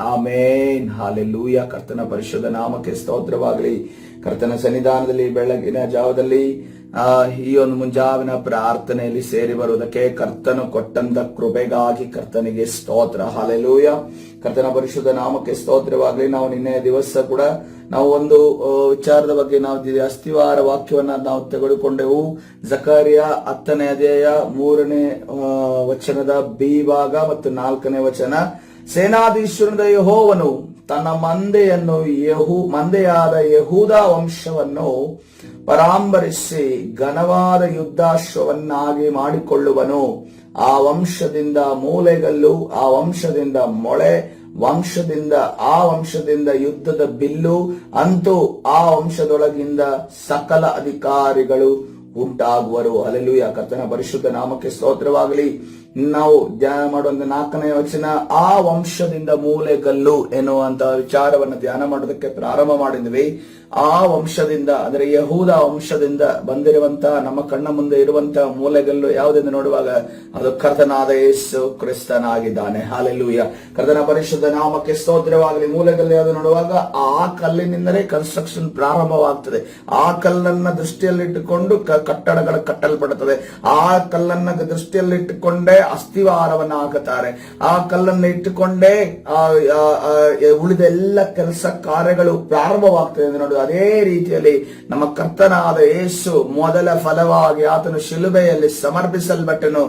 ಆಮೇನ್. Hallelujah. ಕರ್ತನ ಪರಿಶುದ್ಧ ನಾಮಕ್ಕೆ ಸ್ತೋತ್ರವಾಗಲಿ. ಕರ್ತನ ಸನ್ನಿಧಾನದಲ್ಲಿ ಬೆಳಗಿನ ಜಾವದಲ್ಲಿ ಈ ಒಂದು ಮುಂಜಾವಿನ ಪ್ರಾರ್ಥನೆಯಲ್ಲಿ ಸೇರಿ ಬರುವುದಕ್ಕೆ ಕರ್ತನು ಕೊಟ್ಟಂತ ಕೃಪೆಗಾಗಿ ಕರ್ತನಿಗೆ ಸ್ತೋತ್ರ. ಹಾಲೆಲೂಯ. ಕರ್ತನ ಪರಿಶುದ್ಧ ನಾಮಕ್ಕೆ ಸ್ತೋತ್ರವಾಗಲಿ. ನಾವು ನಿನ್ನೆ ದಿವಸ ಕೂಡ ನಾವು ಒಂದು ವಿಚಾರದ ಬಗ್ಗೆ ನಾವು ಅಸ್ತಿವಾರ ವಾಕ್ಯವನ್ನ ನಾವು ತೆಗೆದುಕೊಂಡೆವು. ಜಕರ್ಯ 10ನೇ ಅಧ್ಯಾಯ 3ನೇ ವಚನದ ಬಿ ಭಾಗ ಮತ್ತು 4ನೇ ವಚನ. ಸೇನಾಧೀಶ್ವರನಾದ ಯೆಹೋವನು ತನ್ನ ಮಂದೆಯಾದ ಯೆಹೂದ ವಂಶವನ್ನು ಪರಾಂಬರಿಸಿ ಘನವಾದ ಯುದ್ಧಾಶ್ವವನ್ನಾಗಿ ಮಾಡಿಕೊಳ್ಳುವನು. ಆ ವಂಶದಿಂದ ಮೂಲೆಗಲ್ಲು, ಆ ವಂಶದಿಂದ ಮೊಳೆ, ಆ ವಂಶದಿಂದ ಯುದ್ಧದ ಬಿಲ್ಲು, ಅಂತೂ ಆ ವಂಶದೊಳಗಿಂದ ಸಕಲ ಅಧಿಕಾರಿಗಳು ಉಂಟಾಗುವರು. ಹಲ್ಲೆಲೂಯಾ. ಕರ್ತನ ಪರಿಶುದ್ಧ ನಾಮಕ್ಕೆ ಸ್ತೋತ್ರವಾಗಲಿ. ನಾವು ಧ್ಯಾನ ಮಾಡುವಂತ 4ನೇ ವಚನ, ಆ ವಂಶದಿಂದ ಮೂಲೆಗಲ್ಲು ಎನ್ನುವಂತ ವಿಚಾರವನ್ನು ಧ್ಯಾನ ಮಾಡೋದಕ್ಕೆ ಪ್ರಾರಂಭ ಮಾಡಿದ್ವಿ. ಆ ವಂಶದಿಂದ ಅಂದರೆ ಯಹೂದ ವಂಶದಿಂದ ಬಂದಿರುವಂತಹ ನಮ್ಮ ಕಣ್ಣ ಮುಂದೆ ಇರುವಂತಹ ಮೂಲೆಗಲ್ಲು ಯಾವುದೆಂದು ನೋಡುವಾಗ ಅದು ಕರ್ತನಾದ ಯೇಸು ಕ್ರಿಸ್ತನಾಗಿದ್ದಾನೆ. ಹಾಲೆಲೂಯ. ಕರ್ತನ ಪರಿಶುದ್ಧ ನಾಮಕ್ಕೆ ಸ್ತೋತ್ರವಾಗಲಿ. ಮೂಲೆಗಲ್ಲು ಯಾವುದು ನೋಡುವಾಗ ಆ ಕಲ್ಲಿನಿಂದಲೇ ಕನ್ಸ್ಟ್ರಕ್ಷನ್ ಪ್ರಾರಂಭವಾಗ್ತದೆ. ಆ ಕಲ್ಲನ್ನ ದೃಷ್ಟಿಯಲ್ಲಿಟ್ಟುಕೊಂಡು ಕಟ್ಟಡಗಳು ಕಟ್ಟಲ್ಪಡುತ್ತದೆ. ಆ ಕಲ್ಲನ್ನ ದೃಷ್ಟಿಯಲ್ಲಿಟ್ಟುಕೊಂಡೇ ಅಸ್ಥಿವಾರವನ್ನ ಹಾಕುತ್ತಾರೆ. ಆ ಕಲ್ಲನ್ನು ಇಟ್ಟುಕೊಂಡೇ ಉಳಿದ ಎಲ್ಲ ಕೆಲಸ ಕಾರ್ಯಗಳು ಪ್ರಾರಂಭವಾಗ್ತದೆ ಎಂದು ನೋಡುವ. ಅದೇ ರೀತಿಯಲ್ಲಿ ನಮ್ಮ ಕರ್ತನಾದ ಯೇಸು ಮೊದಲ ಫಲವಾಗಿ ಆತನು ಶಿಲುಬೆಯಲ್ಲಿ ಸಮರ್ಪಿಸಲ್ಪಟ್ಟನು.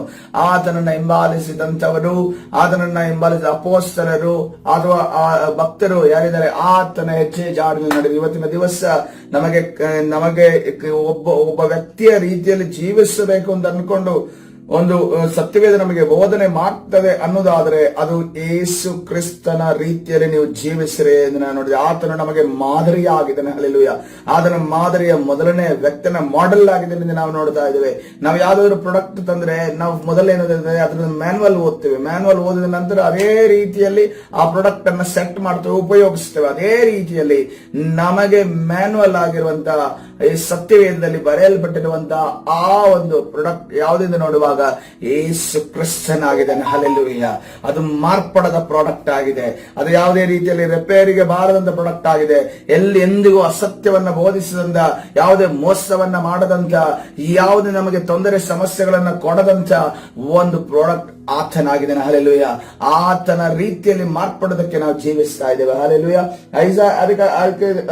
ಆತನನ್ನ ಹಿಂಬಾಲಿಸಿದಂಥವರು, ಆತನನ್ನ ಹಿಂಬಾಲಿಸಿದ ಅಪೋಸ್ತಲರು ಅಥವಾ ಭಕ್ತರು ಯಾರಿದ್ದಾರೆ ಆತನ ಹೆಜ್ಜೆ ಜಾಡಿನಲ್ಲಿ ನಡೆದು ಇವತ್ತಿನ ದಿವಸ ನಮಗೆ ಒಬ್ಬ ವ್ಯಕ್ತಿಯ ರೀತಿಯಲ್ಲಿ ಜೀವಿಸಬೇಕು ಅಂತ ಅನ್ಕೊಂಡು ಒಂದು ಸತ್ಯವೇದ ನಮಗೆ ಬೋಧನೆ ಮಾಡ್ತದೆ ಅನ್ನೋದಾದ್ರೆ ಅದು ಯೇಸು ಕ್ರಿಸ್ತನ ರೀತಿಯಲ್ಲಿ ನೀವು ಜೀವಿಸಿರಿ ಎಂದು ನಾನು ನೋಡಿದೆ. ಆತನು ನಮಗೆ ಮಾದರಿಯಾಗಿದ್ದಾನೆ. ಹಲ್ಲೆಲೂಯ. ಆತನ ಮಾದರಿಯ ಮೊದಲನೇ ವ್ಯಕ್ತಿನ ಮಾಡೆಲ್ ಆಗಿದೆ ಎಂದು ನಾವು ನೋಡ್ತಾ ಇದ್ದೇವೆ. ನಾವು ಯಾವ್ದಾದ್ರು ಪ್ರಾಡಕ್ಟ್ ತಂದ್ರೆ ನಾವು ಮೊದಲೇನಂದ್ರೆ ಅದನ್ನ ಮ್ಯಾನ್ಯುವಲ್ ಓದ್ತೇವೆ. ಮ್ಯಾನ್ಯುವಲ್ ಓದಿದ ನಂತರ ಅದೇ ರೀತಿಯಲ್ಲಿ ಆ ಪ್ರಾಡಕ್ಟ್ ಅನ್ನ ಸೆಟ್ ಮಾಡ್ತೇವೆ, ಉಪಯೋಗಿಸ್ತೇವೆ. ಅದೇ ರೀತಿಯಲ್ಲಿ ನಮಗೆ ಮ್ಯಾನ್ಯುವಲ್ ಆಗಿರುವಂತಹ ಈ ಸತ್ಯವೇದದಲ್ಲಿ ಬರೆಯಲ್ಪಟ್ಟಿರುವಂತಹ ಆ ಒಂದು ಪ್ರಾಡಕ್ಟ್ ಯಾವುದೆಂದು ನೋಡುವಾಗ ಯೇಸು ಕ್ರಿಸ್ತನಾಗಿದ್ದಾನೆ. ಹಲ್ಲೆಲೂಯ. ಅದು ಮಾರ್ಪಡದ ಪ್ರಾಡಕ್ಟ್ ಆಗಿದೆ. ಅದು ಯಾವುದೇ ರೀತಿಯಲ್ಲಿ ರಿಪೇರಿಗೆ ಬಾರದಂತ ಪ್ರಾಡಕ್ಟ್ ಆಗಿದೆ. ಎಂದಿಗೂ ಅಸತ್ಯವನ್ನ ಬೋಧಿಸದಂತ, ಯಾವುದೇ ಮೋಸವನ್ನ ಮಾಡದಂತ, ಯಾವುದೇ ನಮಗೆ ತೊಂದರೆ ಸಮಸ್ಯೆಗಳನ್ನ ಕೊಡದಂತ ಒಂದು ಪ್ರಾಡಕ್ಟ್ ಆತನಾಗಿದ್ದಾನೆ. ಹಲ್ಲೆಲೂಯ. ಆತನ ರೀತಿಯಲ್ಲಿ ಮಾರ್ಪಡೋದಕ್ಕೆ ನಾವು ಜೀವಿಸ್ತಾ ಇದ್ದೇವೆ. ಹಲ್ಲೆಲೂಯ.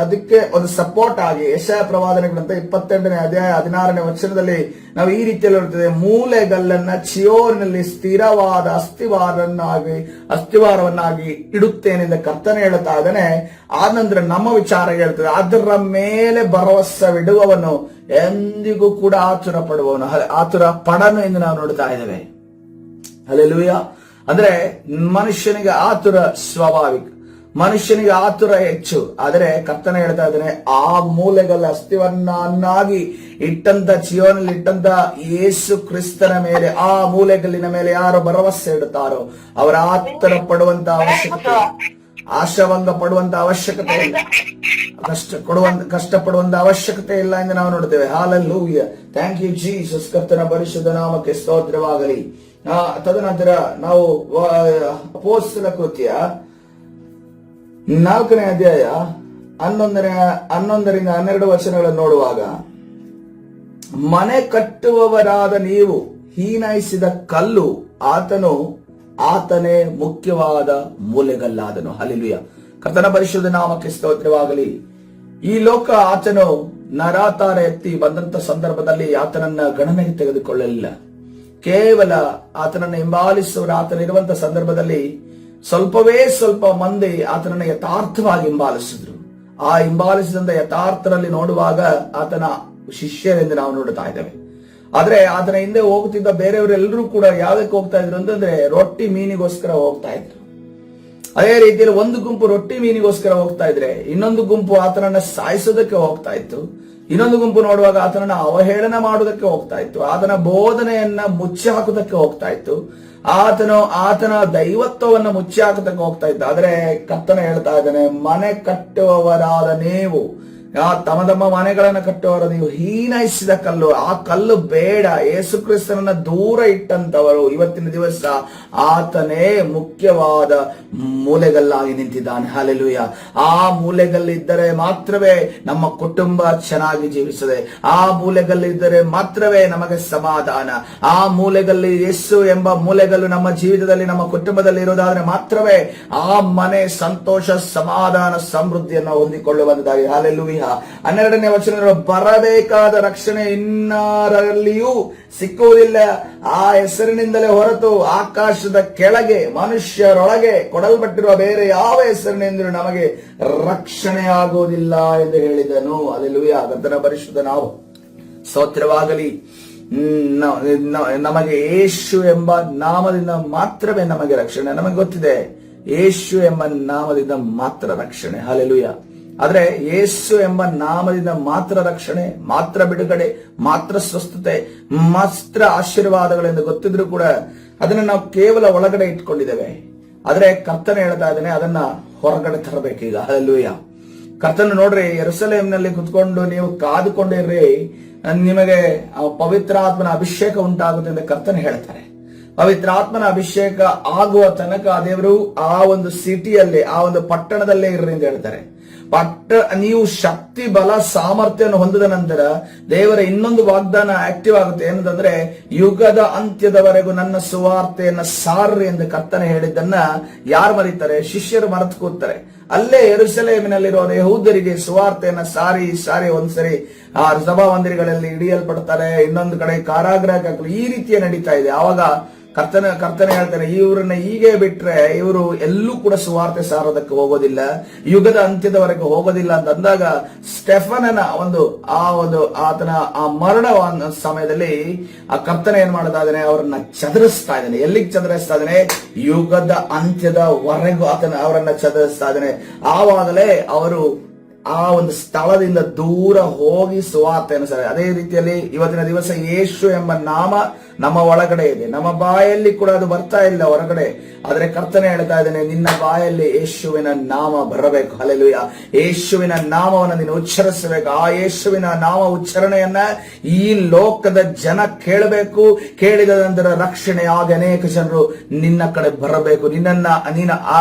ಅದಕ್ಕೆ ಒಂದು ಸಪೋರ್ಟ್ ಆಗಿ ಯೆಶಾಯ ಪ್ರವಾದನೆ ಗ್ರಂಥ 28ನೇ ಅಧ್ಯಾಯ 16ನೇ ವಚನದಲ್ಲಿ ನಾವು ಈ ರೀತಿಯಲ್ಲಿ ಇರ್ತದೆ, ಮೂಲೆಗಲ್ಲನ್ನ ಚಿಯೋನಿನಲ್ಲಿ ಸ್ಥಿರವಾದ ಅಸ್ಥಿವಾರವನ್ನಾಗಿ ಇಡುತ್ತೇನೆ ಎಂದು ಕರ್ತನೆ ಹೇಳ್ತಾ ಇದ್ದಾನೆ. ಆನಂತರ ನಮ್ಮ ವಿಚಾರ ಹೇಳ್ತದೆ, ಅದರ ಮೇಲೆ ಭರವಸವಿಡುವವನು ಎಂದಿಗೂ ಕೂಡ ಆತುರ ಪಡುವವನು, ಆತುರ ಪಡನು ಎಂದು ನಾವು ನೋಡ್ತಾ ಇದ್ದೇವೆ. ಹಲ್ಲೆಲೂಯ. ಅಂದ್ರೆ ಮನುಷ್ಯನಿಗೆ ಆತುರ ಸ್ವಾಭಾವಿಕ, ಮನುಷ್ಯನಿಗೆ ಆತುರ ಹೆಚ್ಚು. ಆದರೆ ಕರ್ತನ ಹೇಳ್ತಾ ಇದ್ದಾನೆ, ಆ ಮೂಲೆಗಳ ಅಸ್ಥಿವನ್ನಾಗಿ ಇಟ್ಟಂತ ಚಿಯೋನಲ್ಲಿ ಇಟ್ಟಂತ ಯೇಸು ಕ್ರಿಸ್ತನ ಮೇಲೆ, ಆ ಮೂಲೆಗಲ್ಲಿನ ಮೇಲೆ ಯಾರು ಭರವಸೆ ಇಡುತ್ತಾರೋ ಅವರ ಆತರ ಪಡುವಂತ ಅವಶ್ಯಕತೆ, ಆಶಾಭಂಗ ಪಡುವಂತ ಅವಶ್ಯಕತೆ ಇಲ್ಲ, ಕಷ್ಟಪಡುವಂತ ಅವಶ್ಯಕತೆ ಇಲ್ಲ ಎಂದು ನಾವು ನೋಡ್ತೇವೆ. ಹಾಲೆಲೂಯ. Thank you Jesus. ಕರ್ತನ ಪರಿಶುದ್ಧ ನಾಮಕ್ಕೆ ಸ್ತೋತ್ರವಾಗಲಿ. ತದನಂತರ ನಾವು ಅಪೊಸ್ತಲ ಕೃತ್ಯ 4ನೇ ಅಧ್ಯಾಯ 11ರಿಂದ 12 ವಚನಗಳನ್ನು ನೋಡುವಾಗ, ಮನೆ ಕಟ್ಟುವವರಾದ ನೀವು ಹೀನೈಸಿದ ಕಲ್ಲು ಆತನೇ ಮುಖ್ಯವಾದ ಮೂಲೆಗಲ್ಲಾದನು. ಹಲ್ಲೆಲೂಯ. ಕರ್ತನ ಪರಿಶುದ್ಧ ನಾಮಕ್ಕೆ ಸ್ತೋತ್ರವಾಗಲಿ. ಈ ಲೋಕ ಆತನು ನರಾತಾರ ಎತ್ತಿ ಬಂದಂತ ಸಂದರ್ಭದಲ್ಲಿ ಆತನನ್ನ ಗಣನೆಗೆ ತೆಗೆದುಕೊಳ್ಳಲಿಲ್ಲ. ಕೇವಲ ಆತನನ್ನು ಹಿಂಬಾಲಿಸುವವರು ಆತನಿರುವಂತಹ ಸಂದರ್ಭದಲ್ಲಿ ಸ್ವಲ್ಪವೇ ಸ್ವಲ್ಪ ಮಂದಿ ಆತನನ್ನು ಯಥಾರ್ಥವಾಗಿ ಹಿಂಬಾಲಿಸಿದ್ರು. ಆ ಹಿಂಬಾಲಿಸಿದಂತ ಯಥಾರ್ಥರಲ್ಲಿ ನೋಡುವಾಗ ಆತನ ಶಿಷ್ಯರೆಂದು ನಾವು ನೋಡ್ತಾ ಇದ್ದೇವೆ. ಆದ್ರೆ ಆತನ ಹಿಂದೆ ಹೋಗ್ತಿದ್ದ ಬೇರೆಯವರೆಲ್ಲರೂ ಕೂಡ ಯಾವ್ದಕ್ಕೆ ಹೋಗ್ತಾ ಇದ್ರು ಅಂತಂದ್ರೆ ರೊಟ್ಟಿ ಮೀನಿಗೋಸ್ಕರ ಹೋಗ್ತಾ ಇದ್ರು. ಅದೇ ರೀತಿಯಲ್ಲಿ ಒಂದು ಗುಂಪು ರೊಟ್ಟಿ ಮೀನಿಗೋಸ್ಕರ ಹೋಗ್ತಾ ಇದ್ರೆ, ಇನ್ನೊಂದು ಗುಂಪು ಆತನನ್ನ ಸಾಯಿಸೋದಕ್ಕೆ ಹೋಗ್ತಾ ಇತ್ತು. ಇನ್ನೊಂದು ಗುಂಪು ನೋಡುವಾಗ ಆತನನ್ನ ಅವಹೇಳನ ಮಾಡುವುದಕ್ಕೆ ಹೋಗ್ತಾ ಇತ್ತು. ಆತನ ಬೋಧನೆಯನ್ನ ಮುಚ್ಚಿ ಹಾಕುವುದಕ್ಕೆ ಹೋಗ್ತಾ ಇತ್ತು. ಆತನ ದೈವತ್ವವನ್ನ ಮುಚ್ಚಿ ಹಾಕುವುದಕ್ಕೆ ಹೋಗ್ತಾ ಇತ್ತು. ಆದ್ರೆ ಕರ್ತನ ಹೇಳ್ತಾ ಇದ್ದಾನೆ, ಮನೆ ಕಟ್ಟುವವರಾದ ನೀವು ತಮ್ಮ ತಮ್ಮ ಮನೆಗಳನ್ನು ಕಟ್ಟುವವರು ನೀವು ಹೀನೈಸಿದ ಕಲ್ಲು, ಆ ಕಲ್ಲು ಬೇಡ. ಯೇಸು ಕ್ರಿಸ್ತನನ್ನ ದೂರ ಇಟ್ಟಂತವರು ಇವತ್ತಿನ ದಿವಸ ಆತನೇ ಮುಖ್ಯವಾದ ಮೂಲೆಗಲ್ಲಾಗಿ ನಿಂತಿದ್ದಾನೆ. ಹಲ್ಲೆಲೂಯಾ. ಆ ಮೂಲೆಗಲ್ಲಿದ್ದರೆ ಮಾತ್ರವೇ ನಮ್ಮ ಕುಟುಂಬ ಚೆನ್ನಾಗಿ ಜೀವಿಸದೆ, ಆ ಮೂಲೆಗಲ್ಲಿದ್ದರೆ ಮಾತ್ರವೇ ನಮಗೆ ಸಮಾಧಾನ. ಆ ಮೂಲೆಗಲ್ಲಿ ಯೇಸು ಎಂಬ ಮೂಲೆಗಲ್ಲು ನಮ್ಮ ಜೀವಿತದಲ್ಲಿ ನಮ್ಮ ಕುಟುಂಬದಲ್ಲಿ ಇರುವುದಾದ್ರೆ ಮಾತ್ರವೇ ಆ ಮನೆ ಸಂತೋಷ, ಸಮಾಧಾನ, ಸಮೃದ್ಧಿಯನ್ನು ಹೊಂದಿಕೊಳ್ಳುವಂತಾಗಿ. ಹಲ್ಲೆಲೂಯಾ. 12ನೇ ವಚನ, ಬರಬೇಕಾದ ರಕ್ಷಣೆ ಇನ್ನಾರಲ್ಲಿಯೂ ಸಿಕ್ಕುವುದಿಲ್ಲ, ಆ ಹೆಸರಿನಿಂದಲೇ ಹೊರತು ಆಕಾಶದ ಕೆಳಗೆ ಮನುಷ್ಯರೊಳಗೆ ಕೊಡಲ್ಪಟ್ಟಿರುವ ಬೇರೆ ಯಾವ ಹೆಸರಿನಿಂದಲೂ ನಮಗೆ ರಕ್ಷಣೆ ಆಗುವುದಿಲ್ಲ ಎಂದು ಹೇಳಿದನು. ಹಲ್ಲೆಲೂಯಾ. ಕರ್ತನ ಪರಿಶುದ್ಧ ನಾವು ಸ್ತೋತ್ರವಾಗಲಿ. ನಮಗೆ ಯೇಸು ಎಂಬ ನಾಮದಿಂದ ಮಾತ್ರವೇ ನಮಗೆ ರಕ್ಷಣೆ. ನಮಗೆ ಗೊತ್ತಿದೆ ಯೇಸು ಎಂಬ ನಾಮದಿಂದ ಮಾತ್ರ ರಕ್ಷಣೆ. ಹಲ್ಲೆಲೂಯಾ. ಆದ್ರೆ ಯೇಸು ಎಂಬ ನಾಮದಿಂದ ಮಾತ್ರ ರಕ್ಷಣೆ, ಮಾತ್ರ ಬಿಡುಗಡೆ, ಮಾತ್ರ ಸ್ವಸ್ಥತೆ, ಮಾತ್ರ ಆಶೀರ್ವಾದಗಳೆಂದು ಗೊತ್ತಿದ್ರು ಕೂಡ ಅದನ್ನ ನಾವು ಕೇವಲ ಒಳಗಡೆ ಇಟ್ಕೊಂಡಿದ್ದೇವೆ. ಆದ್ರೆ ಕರ್ತನ ಹೇಳ್ತಾ ಇದ್ದಾನೆ ಅದನ್ನ ಹೊರಗಡೆ ತರಬೇಕೀಗ. ಹಲ್ಲೆಲೂಯಾ. ಕರ್ತನ ನೋಡ್ರಿ, ಯೆರೂಸಲೇಮಿನಲ್ಲಿ ಕುತ್ಕೊಂಡು ನೀವು ಕಾದುಕೊಂಡಿರ್ರಿ, ನಿಮಗೆ ಪವಿತ್ರಾತ್ಮನ ಅಭಿಷೇಕ ಉಂಟಾಗುತ್ತೆ ಅಂತ ಕರ್ತನ ಹೇಳ್ತಾರೆ. ಪವಿತ್ರಾತ್ಮನ ಅಭಿಷೇಕ ಆಗುವ ತನಕ ದೇವರು ಆ ಒಂದು ಸಿಟಿಯಲ್ಲಿ, ಆ ಒಂದು ಪಟ್ಟಣದಲ್ಲೇ ಇರ್ರಿ ಅಂತ ಹೇಳ್ತಾರೆ. ನೀವು ಶಕ್ತಿ, ಬಲ, ಸಾಮರ್ಥ್ಯವನ್ನು ಹೊಂದಿದ ನಂತರ ದೇವರ ಇನ್ನೊಂದು ವಾಗ್ದಾನ ಆಕ್ಟಿವ್ ಆಗುತ್ತೆ. ಏನಂತಂದ್ರೆ, ಯುಗದ ಅಂತ್ಯದವರೆಗೂ ನನ್ನ ಸುವಾರ್ತೆಯನ್ನ ಸಾರ್ರಿ ಎಂದು ಕರ್ತನೆ ಹೇಳಿದ್ದನ್ನ ಯಾರು ಮರೀತಾರೆ? ಶಿಷ್ಯರು ಮರೆತು ಕೂತಾರೆ. ಅಲ್ಲೇ ಯೆರೂಸಲೇಮಿನಲ್ಲಿರುವ ಯಹೂದರಿಗೆ ಸುವಾರ್ತೆಯನ್ನ ಸಾರಿ ಸಾರಿ ಒಂದ್ಸರಿ ಆ ಸಭಾ ಮಂದಿರಗಳಲ್ಲಿ ಹಿಡಿಯಲ್ಪಡ್ತಾರೆ, ಇನ್ನೊಂದು ಕಡೆ ಕಾರಾಗೃಹಕ್ಕೆ ಈ ರೀತಿಯ ನಡೀತಾ ಇದೆ. ಆವಾಗ ಕರ್ತನೆ ಹೇಳ್ತಾನೆ, ಇವ್ರನ್ನ ಹೀಗೆ ಬಿಟ್ರೆ ಇವರು ಎಲ್ಲೂ ಕೂಡ ಸುವಾರ್ತೆ ಸಾರೋದಕ್ಕೆ ಹೋಗೋದಿಲ್ಲ, ಯುಗದ ಅಂತ್ಯದವರೆಗೆ ಹೋಗೋದಿಲ್ಲ ಅಂತ ಅಂದಾಗ ಸ್ಟೆಫನನ ಆತನ ಆ ಮರಣ ಸಮಯದಲ್ಲಿ ಆ ಕರ್ತನೆ ಏನ್ ಮಾಡ್ತಾ ಇದ್ದಾನೆ? ಅವರನ್ನ ಚದರಿಸ್ತಾ ಇದ್ದಾನೆ. ಎಲ್ಲಿಗೆ ಚದರಿಸ್ತಾ ಇದ್ದಾನೆ? ಯುಗದ ಅಂತ್ಯದವರೆಗೂ ಅವರನ್ನ ಚದರಿಸ್ತಾ ಇದ್ದಾನೆ. ಆವಾಗಲೇ ಅವರು ಆ ಒಂದು ಸ್ಥಳದಿಂದ ದೂರ ಹೋಗಿ ಸುವಾರ್ತೆಯನ್ನು ಸಾರಿ. ಅದೇ ರೀತಿಯಲ್ಲಿ ಇವತ್ತಿನ ದಿವಸ ಯೇಸು ಎಂಬ ನಾಮ ನಮ್ಮ ಒಳಗಡೆ ಇದೆ, ನಮ್ಮ ಬಾಯಲ್ಲಿ ಕೂಡ ಅದು ಬರ್ತಾ ಇಲ್ಲ ಹೊರಗಡೆ. ಆದ್ರೆ ಕರ್ತನೆ ಹೇಳ್ತಾ ಇದ್ದೇನೆ, ನಿನ್ನ ಬಾಯಲ್ಲಿ ಯೇಸುವಿನ ನಾಮ ಬರಬೇಕು. ಹಲ್ಲೆಲೂಯಾ. ಯೇಸುವಿನ ನಾಮವನ್ನು ನೀನು ಉಚ್ಚರಿಸಬೇಕು. ಆ ಯೇಸುವಿನ ನಾಮ ಉಚ್ಚಾರಣೆಯನ್ನ ಈ ಲೋಕದ ಜನ ಕೇಳಬೇಕು. ಕೇಳಿದ ನಂತರ ರಕ್ಷಣೆಯಾಗಿ ಅನೇಕ ಜನರು ನಿನ್ನ ಕಡೆ ಬರಬೇಕು. ನೀನ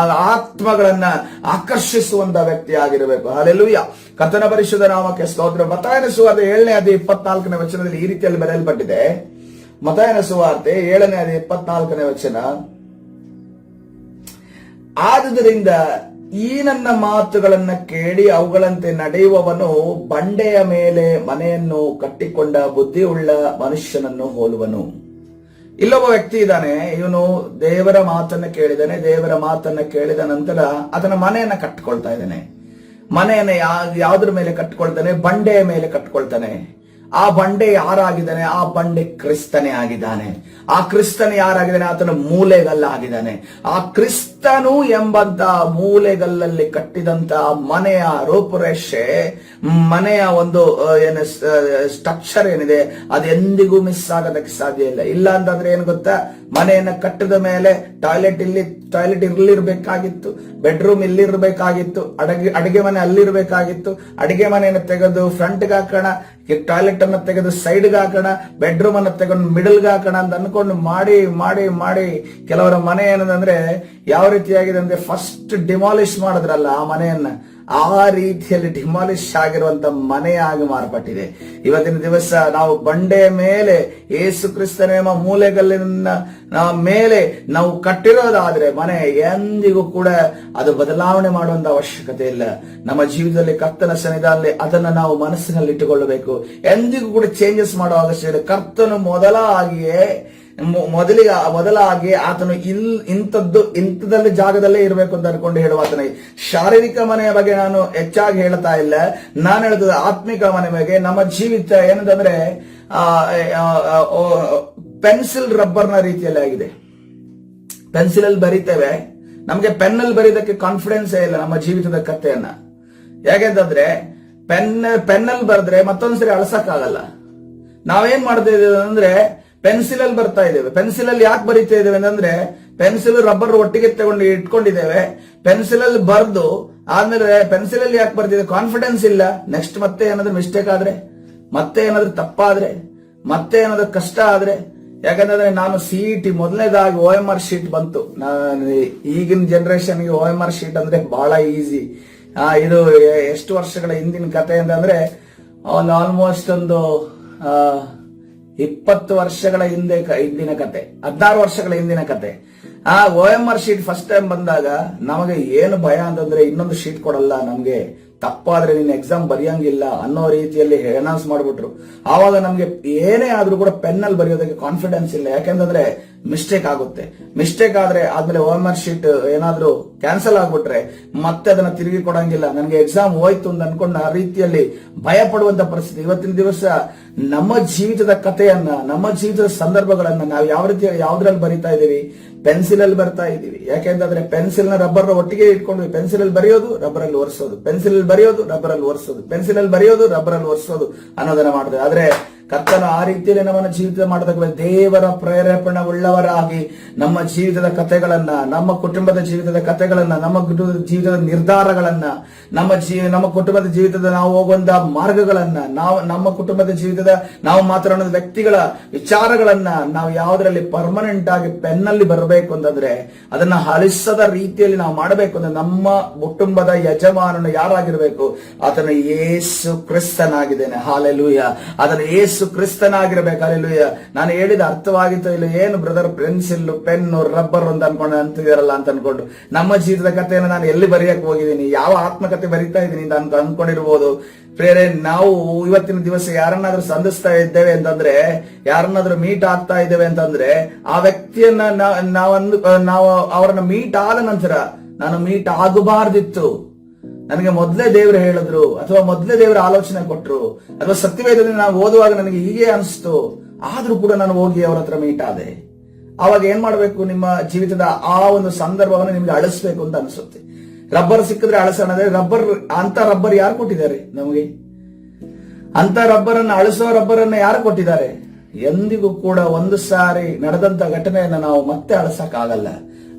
ಆತ್ಮಗಳನ್ನ ಆಕರ್ಷಿಸುವಂತ ವ್ಯಕ್ತಿ ಆಗಿರಬೇಕು. ಹಲ್ಲೆಲೂಯಾ. ಕರ್ತನ ಪರಿಶುದ್ಧ ನಾಮಕ್ಕೆ ಸ್ತೋತ್ರ. ಮತ್ತಾಯನ ಸುವಾರ್ತೆ 7ನೇ ಅಧ್ಯಾಯ 24ನೇ ವಚನದಲ್ಲಿ ಈ ರೀತಿಯಲ್ಲಿ ಬರೆಯಲ್ಪಟ್ಟಿದೆ. ಮತ್ತಾಯನ ಸುವಾರ್ತೆ 7ನೇ ಅಧ್ಯಾಯ 24ನೇ ವಚನ, ಆದುದರಿಂದ ಈ ನನ್ನ ಮಾತುಗಳನ್ನ ಕೇಳಿ ಅವುಗಳಂತೆ ನಡೆಯುವವನು ಬಂಡೆಯ ಮೇಲೆ ಮನೆಯನ್ನು ಕಟ್ಟಿಕೊಂಡ ಬುದ್ಧಿಯುಳ್ಳ ಮನುಷ್ಯನನ್ನು ಹೋಲುವನು. ಇಲ್ಲೊಬ್ಬ ವ್ಯಕ್ತಿ ಇದ್ದಾನೆ, ಇವನು ದೇವರ ಮಾತನ್ನ ಕೇಳಿದಾನೆ. ದೇವರ ಮಾತನ್ನ ಕೇಳಿದ ನಂತರ ಅದನ್ನ ಮನೆಯನ್ನ ಕಟ್ಟಿಕೊಳ್ತಾ ಇದ್ದಾನೆ. ಮನೆಯನ್ನ ಯಾವ್ದ್ರ ಮೇಲೆ ಕಟ್ಟಿಕೊಳ್ತಾನೆ? ಬಂಡೆಯ ಮೇಲೆ ಕಟ್ಟಿಕೊಳ್ತಾನೆ. ಆ ಬಂಡೆ ಯಾರಾಗಿದ್ದಾನೆ? ಆ ಬಂಡೆ ಕ್ರಿಸ್ತನೇ ಆಗಿದ್ದಾನೆ. ಆ ಕ್ರಿಸ್ತನೇ ಯಾರಾಗಿದ್ದಾನೆ? ಆತನ ಮೂಲೆಗಲ್ಲಾಗಿದ್ದಾನೆ. ಆ ಕ್ರಿಸ್ತನು ಎಂಬಂತ ಮೂಲೆಗಲ್ಲಲ್ಲಿ ಕಟ್ಟಿದಂತ ಮನೆಯ ರೂಪುರೇಷೆ, ಮನೆಯ ಒಂದು ಸ್ಟ್ರಕ್ಚರ್ ಏನಿದೆ ಅದು ಎಂದಿಗೂ ಮಿಸ್ ಆಗೋದಕ್ಕೆ ಸಾಧ್ಯ ಇಲ್ಲ. ಇಲ್ಲ ಅಂತಂದ್ರೆ ಏನ್ ಗೊತ್ತಾ? ಮನೆಯನ್ನ ಕಟ್ಟಿದ ಮೇಲೆ ಟಾಯ್ಲೆಟ್ ಇಲ್ಲಿರ್ಬೇಕಾಗಿತ್ತು, ಬೆಡ್ರೂಮ್ ಇಲ್ಲಿರ್ಬೇಕಾಗಿತ್ತು, ಅಡಿಗೆ ಮನೆ ಅಲ್ಲಿರ್ಬೇಕಾಗಿತ್ತು. ಅಡಿಗೆ ಮನೆಯನ್ನು ತೆಗೆದು ಫ್ರಂಟ್ಗೆ ಹಾಕೋಣ, ಟಾಯ್ಲೆಟ್ ಅನ್ನ ತೆಗೆದು ಸೈಡ್ಗೆ ಹಾಕೋಣ, ಬೆಡ್ರೂಮ್ ಅನ್ನ ತೆಗೆದು ಮಿಡಲ್ಗೆ ಹಾಕೋಣ ಅಂತ ಅನ್ಕೊಂಡು ಮಾಡಿ ಮಾಡಿ ಮಾಡಿ ಕೆಲವರ ಮನೆ ಏನಂದ್ರೆ ಯಾವ ರೀತಿಯಾಗಿದೆ ಅಂದ್ರೆ ಫಸ್ಟ್ ಡಿಮಾಲಿಷ್ ಮಾಡಿದ್ರಲ್ಲ ಆ ಮನೆಯನ್ನ, ಆ ರೀತಿಯಲ್ಲಿ ಡಿಮಾಲಿಷ್ ಆಗಿರುವಂತ ಮನೆಯಾಗಿ ಮಾರ್ಪಟ್ಟಿದೆ. ಇವತ್ತಿನ ದಿವಸ ನಾವು ಬಂಡೆಯ ಮೇಲೆ ಯೇಸು ಕ್ರಿಸ್ತನ ಮೂಲೆಗಲ್ಲಿನ ಮೇಲೆ ನಾವು ಕಟ್ಟಿರೋದಾದ್ರೆ ಮನೆ ಎಂದಿಗೂ ಕೂಡ ಅದು ಬದಲಾವಣೆ ಮಾಡುವಂತ ಅವಶ್ಯಕತೆ ಇಲ್ಲ. ನಮ್ಮ ಜೀವಿತದಲ್ಲಿ ಕರ್ತನ ಸನ್ನಿಧಾನದಲ್ಲಿ ಅದನ್ನ ನಾವು ಮನಸ್ಸಿನಲ್ಲಿ ಇಟ್ಟುಕೊಳ್ಳಬೇಕು. ಎಂದಿಗೂ ಕೂಡ ಚೇಂಜಸ್ ಮಾಡೋ ಅವಶ್ಯಕತೆ ಇಲ್ಲ. ಕರ್ತನು ಮೊದಲಾಗಿ ಆತನು ಇಂಥದಲ್ಲಿ ಜಾಗದಲ್ಲೇ ಇರಬೇಕು ಅಂತ ಅನ್ಕೊಂಡು ಹೇಳುವಾತನ. ಶಾರೀರಿಕ ಮನೆಯ ಬಗ್ಗೆ ನಾನು ಹೆಚ್ಚಾಗಿ ಹೇಳ್ತಾ ಇಲ್ಲ, ನಾನು ಹೇಳುತ್ತದೆ ಆತ್ಮಿಕ ಮನೆ ಬಗ್ಗೆ. ನಮ್ಮ ಜೀವಿತ ಏನಂತಂದ್ರೆ ಪೆನ್ಸಿಲ್ ರಬ್ಬರ್ನ ರೀತಿಯಲ್ಲಿ ಆಗಿದೆ. ಪೆನ್ಸಿಲ್ ಅಲ್ಲಿ ಬರೀತೇವೆ, ನಮ್ಗೆ ಪೆನ್ನಲ್ಲಿ ಬರೀದಕ್ಕೆ ಕಾನ್ಫಿಡೆನ್ಸ್ ಇಲ್ಲ ನಮ್ಮ ಜೀವಿತದ ಕಥೆಯನ್ನ. ಯಾಕೆಂತಂದ್ರೆ ಪೆನ್ನಲ್ಲಿ ಬರೆದ್ರೆ ಮತ್ತೊಂದ್ಸರಿ ಅಳಸಕ್ಕಾಗಲ್ಲ. ನಾವೇನ್ ಮಾಡ್ತಾ ಇದ್ದೇವೆ ಅಂದ್ರೆ ಪೆನ್ಸಿಲ್ ಅಲ್ಲಿ ಬರ್ತಾ ಇದ್ದೇವೆ. ಪೆನ್ಸಿಲ್ ಅಲ್ಲಿ ಯಾಕೆ ಬರೀತಾ ಇದ್ದೇವೆ ಅಂತಂದ್ರೆ ಪೆನ್ಸಿಲ್ ರಬ್ಬರ್ ಒಟ್ಟಿಗೆ ತಗೊಂಡು ಇಟ್ಕೊಂಡಿದ್ದೇವೆ. ಪೆನ್ಸಿಲ್ ಅಲ್ಲಿ ಬರೆದು ಆದ್ಮೇಲೆ ಪೆನ್ಸಿಲ್ ಅಲ್ಲಿ ಯಾಕೆ ಬರ್ತಿದೆ? ಕಾನ್ಫಿಡೆನ್ಸ್ ಇಲ್ಲ. ನೆಕ್ಸ್ಟ್ ಮತ್ತೆ ಏನಾದ್ರು ಮಿಸ್ಟೇಕ್ ಆದ್ರೆ, ಮತ್ತೆ ಏನಾದ್ರು ತಪ್ಪಾದ್ರೆ, ಮತ್ತೆ ಏನಾದ್ರು ಕಷ್ಟ ಆದ್ರೆ. ಯಾಕಂದ್ರೆ ನಾನು CET ಮೊದಲನೇದಾಗಿ OMR ಶೀಟ್ ಬಂತು. ಈಗಿನ ಜನರೇಷನ್ಗೆ OMR ಶೀಟ್ ಅಂದ್ರೆ ಬಹಳ ಈಸಿ. ಇದು ಎಷ್ಟು ವರ್ಷಗಳ ಹಿಂದಿನ ಕತೆ ಅಂತಂದ್ರೆ ಆಲ್ಮೋಸ್ಟ್ ಒಂದು 20 ವರ್ಷಗಳ ಹಿಂದಿನ ಕತೆ, 16 ವರ್ಷಗಳ ಹಿಂದಿನ ಕತೆ. OMR ಶೀಟ್ ಫಸ್ಟ್ ಟೈಮ್ ಬಂದಾಗ ನಮಗೆ ಏನು ಭಯ ಅಂತಂದ್ರೆ ಇನ್ನೊಂದು ಶೀಟ್ ಕೊಡಲ್ಲ ನಮ್ಗೆ, ತಪ್ಪಾದ್ರೆ ನೀನು ಎಕ್ಸಾಮ್ ಬರೆಯಂಗಿಲ್ಲ ಅನ್ನೋ ರೀತಿಯಲ್ಲಿ ಅನೌನ್ಸ್ ಮಾಡ್ಬಿಟ್ರು. ಆವಾಗ ನಮ್ಗೆ ಏನೇ ಆದ್ರೂ ಕೂಡ ಪೆನ್ನಲ್ಲಿ ಬರೆಯೋದಕ್ಕೆ ಕಾನ್ಫಿಡೆನ್ಸ್ ಇಲ್ಲ. ಯಾಕೆಂದ್ರೆ ಮಿಸ್ಟೇಕ್ ಆಗುತ್ತೆ. ಮಿಸ್ಟೇಕ್ ಆದ್ಮೇಲೆ OMR ಶೀಟ್ ಏನಾದ್ರೂ ಕ್ಯಾನ್ಸಲ್ ಆಗ್ಬಿಟ್ರೆ ಮತ್ತೆ ಅದನ್ನ ತಿರುಗಿ ಕೊಡಂಗಿಲ್ಲ. ನನಗೆ ಎಕ್ಸಾಮ್ ಹೋಯ್ತು ಅಂತ ಅನ್ಕೊಂಡು ಆ ರೀತಿಯಲ್ಲಿ ಭಯ ಪಡುವಂತ ಪರಿಸ್ಥಿತಿ. ಇವತ್ತಿನ ದಿವಸ ನಮ್ಮ ಜೀವಿತದ ಕಥೆಯನ್ನ, ನಮ್ಮ ಜೀವಿತದ ಸಂದರ್ಭಗಳನ್ನ ನಾವು ಯಾವ ರೀತಿ ಯಾವ್ದ್ರಲ್ಲಿ ಬರಿತಾ ಇದೀವಿ? ಪೆನ್ಸಿಲ್ ಅಲ್ಲಿ ಬರ್ತಾ ಇದೀವಿ. ಯಾಕೆಂದ್ರೆ ಪೆನ್ಸಿಲ್ ನ ರಬ್ಬರ್ ಒಟ್ಟಿಗೆ ಇಟ್ಕೊಂಡ್ವಿ. ಪೆನ್ಸಿಲ್ ಅಲ್ಲಿ ಬರೆಯೋದು, ರಬ್ಬರ್ ಅಲ್ಲಿ ಒರೆಸೋದು, ಪೆನ್ಸಿಲ್ ಅಲ್ಲಿ ಬರೆಯೋದು, ರಬ್ಬರ್ ಅಲ್ಲಿ ಒರೆಸೋದು, ಪೆನ್ಸಿಲ್ ಅಲ್ಲಿ ಬರೆಯೋದು, ರಬ್ಬರ್ ಅಲ್ಲಿ ಒರೆಸೋದು ಅನ್ನೋದನ್ನ ಮಾಡಿದ್ರೆ. ಆದ್ರೆ ಕರ್ತನು ಆ ರೀತಿಯಲ್ಲಿ ನಮ್ಮನ್ನ ಜೀವಿತ ಮಾಡಬೇಕು. ದೇವರ ಪ್ರೇರೇಪಣೆ ಉಳ್ಳವರಾಗಿ ನಮ್ಮ ಜೀವಿತದ ಕಥೆಗಳನ್ನ, ನಮ್ಮ ಕುಟುಂಬದ ಜೀವಿತದ ಕಥೆಗಳನ್ನ, ನಮ್ಮ ಜೀವಿತದ ನಿರ್ಧಾರಗಳನ್ನ, ನಮ್ಮ ಕುಟುಂಬದ ಜೀವಿತದ ನಾವು ಹೋಗುವಂತ ಮಾರ್ಗಗಳನ್ನ, ನಮ್ಮ ಕುಟುಂಬದ ಜೀವಿತದ ನಾವು ಮಾತನಾಡೋ ವ್ಯಕ್ತಿಗಳ ವಿಚಾರಗಳನ್ನ ನಾವು ಯಾವುದರಲ್ಲಿ ಪರ್ಮನೆಂಟ್ ಆಗಿ ಪೆನ್ನಲ್ಲಿ ಬರಬೇಕು ಅಂತಂದ್ರೆ, ಅದನ್ನ ಅಳಿಸದ ರೀತಿಯಲ್ಲಿ ನಾವು ಮಾಡಬೇಕು ಅಂದ್ರೆ ನಮ್ಮ ಕುಟುಂಬದ ಯಜಮಾನನು ಯಾರಾಗಿರ್ಬೇಕು? ಆತನ ಯೇಸು ಕ್ರಿಸ್ತನಾಗಿದ್ದೇನೆ. ಹಾಲೆಲೂಯ. ಅದನ್ನ ಯೇಸು ಕ್ರಿಸ್ತನಾಗಿರ್ಬೇಕು. ಹಾಲೆಲೂಯ. ನಾನು ಹೇಳಿದ ಅರ್ಥವಾಗಿತ್ತು ಇಲ್ಲ? ಏನು ಬ್ರದರ್ ಪೆನ್ಸಿಲ್, ಪೆನ್ನು, ರಬ್ಬರ್ ಅಂತ ಅಂತಿದಾರಲ್ಲ ಅಂತ ಅನ್ಕೊಂಡು ನಮ್ಮ ಜೀವಿತದ ಕಥೆಯನ್ನು ನಾನು ಎಲ್ಲಿ ಬರೆಯಕ್ಕೆ ಹೋಗಿದ್ದೀನಿ? ಯಾವ ಆತ್ಮಕತೆ ಬರಿತಾ ಇದ್ದೀನಿ ಅಂತ ಅನ್ಕೊಂಡಿರ್ಬೋದು. ಪ್ರೇರೆ, ನಾವು ಇವತ್ತಿನ ದಿವಸ ಯಾರನ್ನಾದ್ರೂ ಸಂಧಿಸ್ತಾ ಇದ್ದೇವೆ ಅಂತಂದ್ರೆ, ಯಾರನ್ನಾದ್ರೂ ಮೀಟ್ ಆಗ್ತಾ ಇದ್ದೇವೆ ಅಂತಂದ್ರೆ, ಆ ವ್ಯಕ್ತಿಯನ್ನ ನಾವು ಅವರನ್ನ ಮೀಟ್ ಆದ ನಂತರ ನಾನು ಮೀಟ್ ಆಗಬಾರ್ದಿತ್ತು. ನನಗೆ ಮೊದಲೇ ದೇವರು ಹೇಳಿದ್ರು, ಅಥವಾ ಮೊದಲೇ ದೇವರ ಆಲೋಚನೆ ಕೊಟ್ರು, ಅಥವಾ ಸತ್ಯವೇದದಲ್ಲಿ ನಾವು ಓದುವಾಗ ನನಗೆ ಹೀಗೆ ಅನಿಸ್ತು, ಆದ್ರೂ ಕೂಡ ನಾನು ಹೋಗಿ ಅವರ ಹತ್ರ ಮೀಟ್ ಆದೆ. ಆವಾಗ ಏನ್ ಮಾಡ್ಬೇಕು? ನಿಮ್ಮ ಜೀವಿತದ ಆ ಒಂದು ಸಂದರ್ಭವನ್ನು ನಿಮ್ಗೆ ಅಳಿಸ್ಬೇಕು ಅಂತ ಅನಿಸುತ್ತೆ. ರಬ್ಬರ್ ಸಿಕ್ಕಿದ್ರೆ ಅಳಿಸೋಣ. ಅಂತ ರಬ್ಬರ್ ಯಾರು ಕೊಟ್ಟಿದ್ದಾರೆ ನಮಗೆ? ಅಂತ ರಬ್ಬರ್ ಅನ್ನ ಅಳಿಸೋ ರಬ್ಬರ್ ಅನ್ನ ಯಾರು ಕೊಟ್ಟಿದ್ದಾರೆ? ಎಂದಿಗೂ ಕೂಡ ಒಂದು ಸಾರಿ ನಡೆದಂತ ಘಟನೆಯನ್ನ ನಾವು ಮತ್ತೆ ಅಳಿಸಕ್ಕಾಗಲ್ಲ.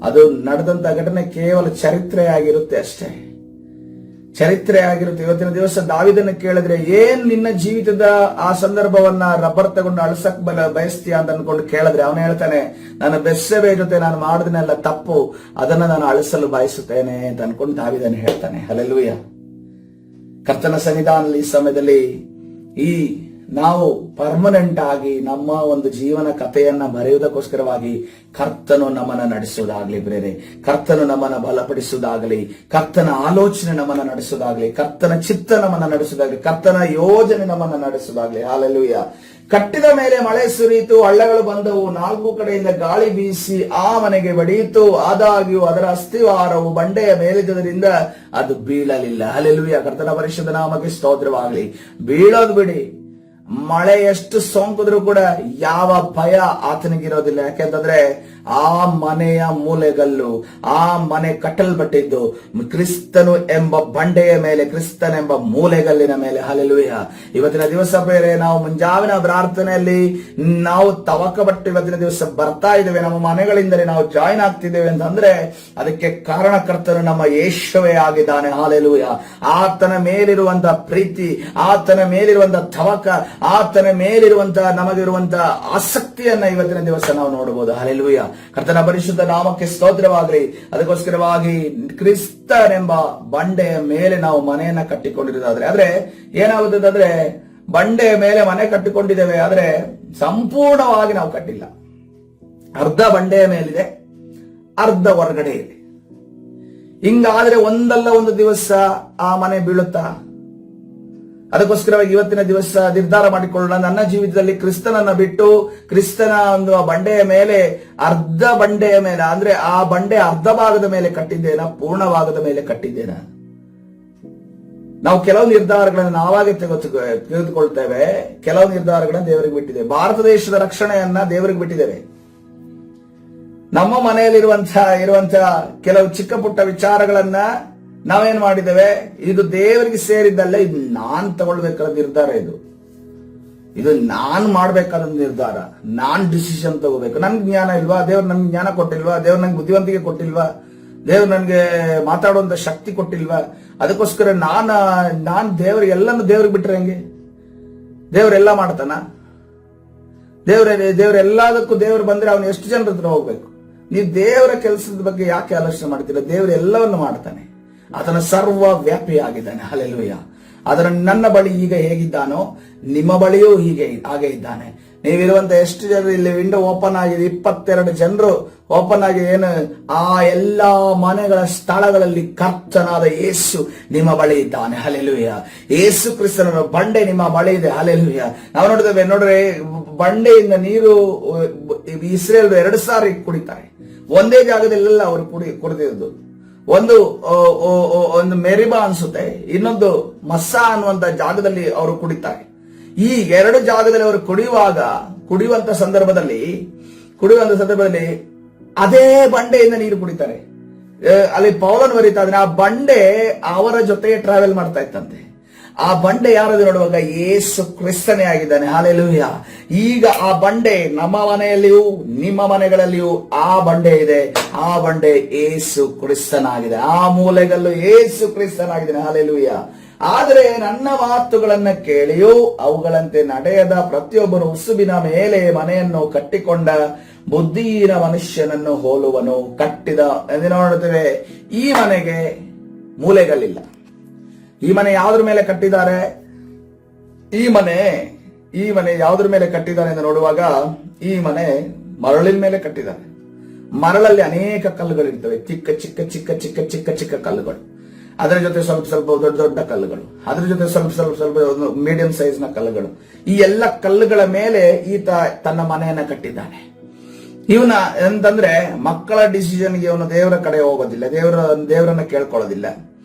ಅದು ನಡೆದಂತ ಘಟನೆ ಕೇವಲ ಚರಿತ್ರೆಯಾಗಿರುತ್ತೆ ಅಷ್ಟೇ, ಚರಿತ್ರೆ ಆಗಿರುತ್ತೆ. ಇವತ್ತಿನ ದಿವಸ ದಾವಿದನ ಕೇಳಿದ್ರೆ, ಏನ್ ನಿನ್ನ ಜೀವಿತದ ಆ ಸಂದರ್ಭವನ್ನ ರಬ್ಬರ್ ತಗೊಂಡು ಅಳಿಸಕ್ ಬಯಸ್ತೀಯ ಅಂತ ಅನ್ಕೊಂಡು ಕೇಳಿದ್ರೆ, ಅವನು ಹೇಳ್ತಾನೆ, ನನ್ನ ಬೆಸ್ಸೆಬೆ ಜೊತೆ ನಾನು ಮಾಡಿದನೆಲ್ಲ ತಪ್ಪು, ಅದನ್ನ ನಾನು ಅಳಿಸಲು ಬಯಸುತ್ತೇನೆ ಅಂತ ಅನ್ಕೊಂಡು ದಾವಿದನ ಹೇಳ್ತಾನೆ. ಹಲ್ಲೆಲೂಯಾ. ಕರ್ತನ ಸನ್ನಿಧಾನದಲ್ಲಿ ಈ ಸಮಯದಲ್ಲಿ ನಾವು ಪರ್ಮನೆಂಟ್ ಆಗಿ ನಮ್ಮ ಒಂದು ಜೀವನ ಕಥೆಯನ್ನ ಬರೆಯುವುದಕ್ಕೋಸ್ಕರವಾಗಿ ಕರ್ತನು ನಮ್ಮನ್ನ ನಡೆಸುವುದಾಗ್ಲಿ ಪ್ರೇರೆ, ಕರ್ತನು ನಮ್ಮನ್ನ ಬಲಪಡಿಸುವುದಾಗಲಿ, ಕರ್ತನ ಆಲೋಚನೆ ನಮ್ಮನ್ನ ನಡೆಸುವುದಾಗ್ಲಿ, ಕರ್ತನ ಚಿತ್ತ ನಮ್ಮನ್ನ ನಡೆಸುವುದಾಗ್ಲಿ, ಕರ್ತನ ಯೋಜನೆ ನಮ್ಮನ್ನ ನಡೆಸುವುದಾಗ್ಲಿ. ಹಾಲೆಲೂಯಾ. ಕಟ್ಟಿದ ಮೇಲೆ ಮಳೆ ಸುರಿಯಿತು, ಹಳ್ಳಗಳು ಬಂದವು, 4 ಕಡೆಯಿಂದ ಗಾಳಿ ಬೀಸಿ ಆ ಮನೆಗೆ ಬಡಿಯಿತು, ಆದಾಗ್ಯೂ ಅದರ ಅಸ್ಥಿವಾರವು ಬಂಡೆಯ ಮೇಲಿದ್ದರಿಂದ ಅದು ಬೀಳಲಿಲ್ಲ. ಹಾಲೆಲೂಯಾ. ಕರ್ತನ ಪರಿಶುದ್ಧ ನಾಮಕ್ಕೆ ಸ್ತೋತ್ರವಾಗಲಿ. ಬೀಳೋದು ಬಿಡಿ, ಮಳೆ ಎಷ್ಟು ಸೋಂಕಿದ್ರು ಕೂಡ ಯಾವ ಭಯ ಆತನಿಗಿರೋದಿಲ್ಲ. ಯಾಕೆಂತಂದ್ರೆ ಆ ಮನೆಯ ಮೂಲೆಗಲ್ಲು, ಆ ಮನೆ ಕಟ್ಟಲ್ಪಟ್ಟಿದ್ದು ಕ್ರಿಸ್ತನು ಎಂಬ ಬಂಡೆಯ ಮೇಲೆ, ಕ್ರಿಸ್ತನೆಂಬ ಮೂಲೆಗಲ್ಲಿನ ಮೇಲೆ. ಹಲ್ಲೆಲೂಯಾ. ಇವತ್ತಿನ ದಿವಸ ಬೇರೆ ನಾವು ಮುಂಜಾವಿನ ಪ್ರಾರ್ಥನೆಯಲ್ಲಿ ನಾವು ತವಕಪಟ್ಟು ಇವತ್ತಿನ ದಿವಸ ಬರ್ತಾ ಇದ್ದೇವೆ, ನಮ್ಮ ಮನೆಗಳಿಂದಲೇ ನಾವು ಜಾಯಿನ್ ಆಗ್ತಿದ್ದೇವೆ ಅಂತಂದ್ರೆ ಅದಕ್ಕೆ ಕಾರಣಕರ್ತನು ನಮ್ಮ ಯೇಸುವೇ ಆಗಿದ್ದಾನೆ. ಹಲ್ಲೆಲೂಯಾ. ಆತನ ಮೇಲಿರುವಂತಹ ಪ್ರೀತಿ, ಆತನ ಮೇಲಿರುವಂತಹ ತವಕ, ಆತನ ಮೇಲಿರುವಂತಹ ನಮಗಿರುವಂತಹ ಆಸಕ್ತಿಯನ್ನ ಇವತ್ತಿನ ದಿವಸ ನಾವು ನೋಡಬಹುದು. ಹಲ್ಲೆಲೂಯಾ. ಕರ್ತನ ಪರಿಶುದ್ಧ ನಾಮಕ್ಕೆ ಸ್ತೋತ್ರವಾಗಲಿ. ಅದಕ್ಕೋಸ್ಕರವಾಗಿ ಕ್ರಿಸ್ತನೆಂಬ ಬಂಡೆಯ ಮೇಲೆ ನಾವು ಮನೆಯನ್ನ ಕಟ್ಟಿಕೊಂಡಿರೋದಾದ್ರೆ, ಆದ್ರೆ ಏನಾಗುತ್ತದೆ ಅಂದ್ರೆ, ಬಂಡೆಯ ಮೇಲೆ ಮನೆ ಕಟ್ಟಿಕೊಂಡಿದ್ದೇವೆ, ಆದ್ರೆ ಸಂಪೂರ್ಣವಾಗಿ ನಾವು ಕಟ್ಟಿಲ್ಲ. ಅರ್ಧ ಬಂಡೆಯ ಮೇಲಿದೆ, ಅರ್ಧ ಹೊರಗಡೆ ಇದೆ. ಹಿಂಗಾದ್ರೆ ಒಂದಲ್ಲ ಒಂದು ದಿವಸ ಆ ಮನೆ ಬೀಳುತ್ತಾ? ಅದಕ್ಕೋಸ್ಕರವಾಗಿ ಇವತ್ತಿನ ದಿವಸ ನಿರ್ಧಾರ ಮಾಡಿಕೊಳ್ಳೋಣ, ನನ್ನ ಜೀವಿತದಲ್ಲಿ ಕ್ರಿಸ್ತನನ್ನ ಬಿಟ್ಟು ಕ್ರಿಸ್ತನ ಒಂದು ಬಂಡೆಯ ಮೇಲೆ, ಅರ್ಧ ಬಂಡೆಯ ಮೇಲೆ, ಅಂದ್ರೆ ಆ ಬಂಡೆ ಅರ್ಧ ಭಾಗದ ಮೇಲೆ ಕಟ್ಟಿದ್ದೇನಾ, ಪೂರ್ಣ ಭಾಗದ ಮೇಲೆ ಕಟ್ಟಿದ್ದೇನಾ? ನಾವು ಕೆಲವು ನಿರ್ಧಾರಗಳನ್ನು ನಾವಾಗೆ ತೆಗೆದುಕೊಳ್ತೇವೆ, ಕೆಲವು ನಿರ್ಧಾರಗಳನ್ನು ದೇವರಿಗೆ ಬಿಟ್ಟಿದ್ದೇವೆ. ಭಾರತ ದೇಶದ ರಕ್ಷಣೆಯನ್ನ ದೇವರಿಗೆ ಬಿಟ್ಟಿದ್ದೇವೆ. ನಮ್ಮ ಮನೆಯಲ್ಲಿರುವಂತಹ ಕೆಲವು ಚಿಕ್ಕ ಪುಟ್ಟ ವಿಚಾರಗಳನ್ನ ನಾವೇನ್ ಮಾಡಿದ್ದೇವೆ, ಇದು ದೇವರಿಗೆ ಸೇರಿದ್ದಲ್ಲ, ಇದು ನಾನ್ ತಗೊಳ್ಬೇಕಾದ ನಿರ್ಧಾರ, ಇದು ನಾನ್ ಮಾಡ್ಬೇಕಾದ ನಿರ್ಧಾರ, ನಾನ್ ಡಿಸಿಷನ್ ತಗೋಬೇಕು. ನನ್ಗೆ ಜ್ಞಾನ ಇಲ್ವಾ? ದೇವ್ರು ನನ್ಗೆ ಜ್ಞಾನ ಕೊಟ್ಟಿಲ್ವಾ? ದೇವ್ರು ನಂಗೆ ಬುದ್ಧಿವಂತಿಕೆ ಕೊಟ್ಟಿಲ್ವಾ? ದೇವ್ರು ನನ್ಗೆ ಮಾತಾಡುವಂತ ಶಕ್ತಿ ಕೊಟ್ಟಿಲ್ವಾ? ಅದಕ್ಕೋಸ್ಕರ ನಾನ್ ದೇವ್ರಿಗೆ ಎಲ್ಲಾನು ದೇವ್ರಿಗೆ ಬಿಟ್ರೆ ಹೆಂಗೆ? ದೇವ್ರೆಲ್ಲ ಮಾಡ್ತಾನ? ದೇವ್ರೆಲ್ಲದಕ್ಕೂ ದೇವ್ರು ಬಂದ್ರೆ ಅವನು ಎಷ್ಟು ಜನರ ಹತ್ರ ಹೋಗ್ಬೇಕು? ನೀವು ದೇವರ ಕೆಲಸದ ಬಗ್ಗೆ ಯಾಕೆ ಆಲೋಚನೆ ಮಾಡ್ತೀರಾ? ದೇವರು ಎಲ್ಲವನ್ನು ಮಾಡ್ತಾನೆ. ಆತನ ಸರ್ವ ವ್ಯಾಪಿಯಾಗಿದ್ದಾನೆ. ಹಲ್ಲೆಲೂಯಾ. ಅದರ ನನ್ನ ಬಳಿ ಈಗ ಹೇಗಿದ್ದಾನೋ ನಿಮ್ಮ ಬಳಿಯೂ ಹಾಗೆ ಇದ್ದಾನೆ. ನೀವಿರುವಂತ ಎಷ್ಟು ಜನರು ಇಲ್ಲಿ ವಿಂಡೋ ಓಪನ್ ಆಗಿದೆ, 22 ಜನರು ಓಪನ್ ಆಗಿದೆ. ಏನು ಆ ಎಲ್ಲಾ ಮನೆಗಳ ಸ್ಥಳಗಳಲ್ಲಿ ಕರ್ತನಾದ ಯೇಸು ನಿಮ್ಮ ಬಳಿ ಇದ್ದಾನೆ. ಹಲ್ಲೆಲೂಯಾ. ಯೇಸು ಕ್ರಿಸ್ತನ ಬಂಡೆ ನಿಮ್ಮ ಬಳಿ ಇದೆ. ಹಲ್ಲೆಲೂಯಾ. ನಾವು ನೋಡ್ರಿ, ಬಂಡೆಯಿಂದ ನೀರು ಇಸ್ರೇಲ್ 2 ಸಾರಿ ಕುಡಿತಾರೆ. ಒಂದೇ ಜಾಗದಲ್ಲೆಲ್ಲ ಅವರು ಕುಡಿದಿದ್ದು. ಒಂದು ಮೆರಿಬಾ ಅನ್ಸುತ್ತೆ, ಇನ್ನೊಂದು ಮಸ್ಸಾ ಅನ್ನುವಂತ ಜಾಗದಲ್ಲಿ ಅವರು ಕುಡಿತಾರೆ. ಈ 2 ಜಾಗದಲ್ಲಿ ಅವರು ಕುಡಿಯುವಂತ ಸಂದರ್ಭದಲ್ಲಿ ಅದೇ ಬಂಡೆಯಿಂದ ನೀರು ಕುಡಿತಾರೆ. ಅಲ್ಲಿ ಪೌಲನು ಬರೀತಾ ಇದ್ದಾನೆ, ಆ ಬಂಡೆ ಅವರ ಜೊತೆ ಟ್ರಾವೆಲ್ ಮಾಡ್ತಾ ಇತ್ತಂತೆ. ಆ ಬಂಡೆ ಯಾರದು ನೋಡುವಾಗ ಯೇಸು ಕ್ರಿಸ್ತನೇ ಆಗಿದ್ದಾನೆ. ಹಲ್ಲೆಲೂಯಾ. ಈಗ ಆ ಬಂಡೆ ನಮ್ಮ ಮನೆಯಲ್ಲಿಯೂ ನಿಮ್ಮ ಮನೆಗಳಲ್ಲಿಯೂ ಆ ಬಂಡೆ ಇದೆ. ಆ ಬಂಡೆ ಯೇಸು ಕ್ರಿಸ್ತನಾಗಿದೆ. ಆ ಮೂಲೆಗಲ್ಲು ಯೇಸು ಕ್ರಿಸ್ತನಾಗಿದ್ದಾನೆ. ಹಲ್ಲೆಲೂಯಾ. ಆದರೆ ನನ್ನ ಮಾತುಗಳನ್ನ ಕೇಳಿಯೂ ಅವುಗಳಂತೆ ನಡೆಯದ ಪ್ರತಿಯೊಬ್ಬರು ಉಸುಬಿನ ಮೇಲೆ ಮನೆಯನ್ನು ಕಟ್ಟಿಕೊಂಡ ಬುದ್ಧಿಹೀನ ಮನುಷ್ಯನನ್ನು ಹೋಲುವನು. ಕಟ್ಟಿದ ನೋಡುತ್ತೇವೆ, ಈ ಮನೆಗೆ ಮೂಲೆಗಲ್ಲಿಲ್ಲ. ಈ ಮನೆ ಯಾವ್ದ್ರ ಮೇಲೆ ಕಟ್ಟಿದ್ದಾರೆ? ಈ ಮನೆ ಯಾವ್ದ್ರ ಮೇಲೆ ಕಟ್ಟಿದ್ದಾರೆ ಎಂದು ನೋಡುವಾಗ ಈ ಮನೆ ಮರಳಿನ ಮೇಲೆ ಕಟ್ಟಿದ್ದಾರೆ. ಮರಳಲ್ಲಿ ಅನೇಕ ಕಲ್ಲುಗಳಿರ್ತವೆ, ಚಿಕ್ಕ ಚಿಕ್ಕ ಚಿಕ್ಕ ಚಿಕ್ಕ ಚಿಕ್ಕ ಚಿಕ್ಕ ಕಲ್ಲುಗಳು. ಅದರ ಜೊತೆ ಸ್ವಲ್ಪ ಸ್ವಲ್ಪ ದೊಡ್ಡ ದೊಡ್ಡ ಕಲ್ಲುಗಳು, ಅದರ ಜೊತೆ ಸ್ವಲ್ಪ ಸ್ವಲ್ಪ ಸ್ವಲ್ಪ ಮೀಡಿಯಂ ಸೈಜ್ ನ ಕಲ್ಲುಗಳು. ಈ ಎಲ್ಲ ಕಲ್ಲುಗಳ ಮೇಲೆ ಈತ ತನ್ನ ಮನೆಯನ್ನ ಕಟ್ಟಿದ್ದಾನೆ. ಇವನ ಎಂತಂದ್ರೆ ಮಕ್ಕಳ ಡಿಸಿಷನ್ಗೆ ಇವನು ದೇವರ ಕಡೆ ಹೋಗೋದಿಲ್ಲ, ದೇವರನ್ನ ಕೇಳ್ಕೊಳ್ಳೋದಿಲ್ಲ.